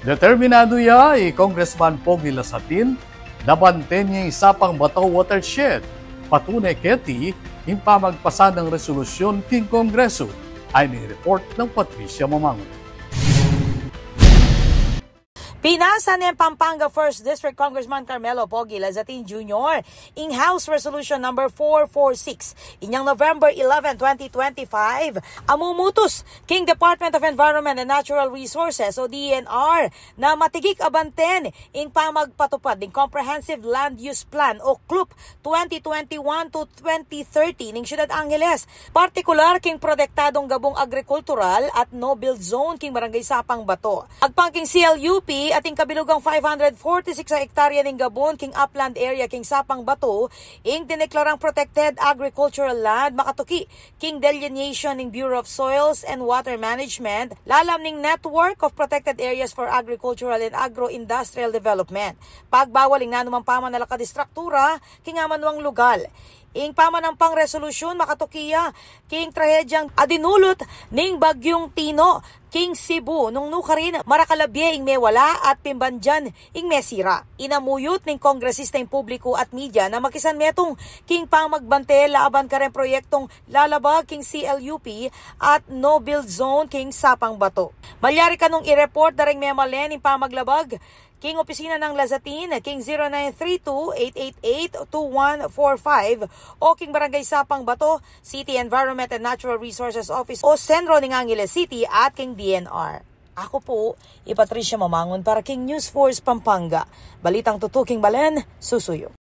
Determinado ya Congressman Pogi Lasatin, nabanten niya isapang Bataw Watershed. Patunay keti, yung pamagpasa ng resolusyon king Kongreso, ay ni-report ng Patricia Mamango. Pinasa ni Pampanga 1st District Congressman Carmelo Pogi Lasatin Jr. in House Resolution number 446 inyang November 11, 2025 amumutos king Department of Environment and Natural Resources o DENR na matigik abanten ing pamagpatupad ng Comprehensive Land Use Plan o CLUP 2021 to 2030 ning Ciudad Angeles, partikular king protektadong gabong agrikultural at no-build zone king Barangay Sapang Bato. Agpangking CLUP ating kabilugang 546 hektarya ning Gabon king upland area king Sapang Bato ing dineklarang protected agricultural land makatuki king delineation ning Bureau of Soils and Water Management lalam ning Network of Protected Areas for Agricultural and Agro-Industrial Development. Pagbawal ing nanumang pamanalaka distruktura king amanuang lugal. Ing pamanampang resolusyon makatukiya king trahedyang adinulot ning bagyong Tino king Cebu nung nukarin marakalabye ing mewala at Pimbanjan ing mesira. Inamuyot ning kongresista ing publiko at media na makisan metong king pamagbante laaban karen proyektong lalabag king CLUP at no build zone king Sapang Bato. Malyari kanong i-report daring memalen ing pamaglabag king opisina ng Lasatin, king 0932-888-2145 o king Barangay Sapang Bato, City Environment and Natural Resources Office o Sentro ng Angeles City at king DNR. Ako po, Patricia Mamangon para king News Force Pampanga. Balitang tutuking Balen, susuyo.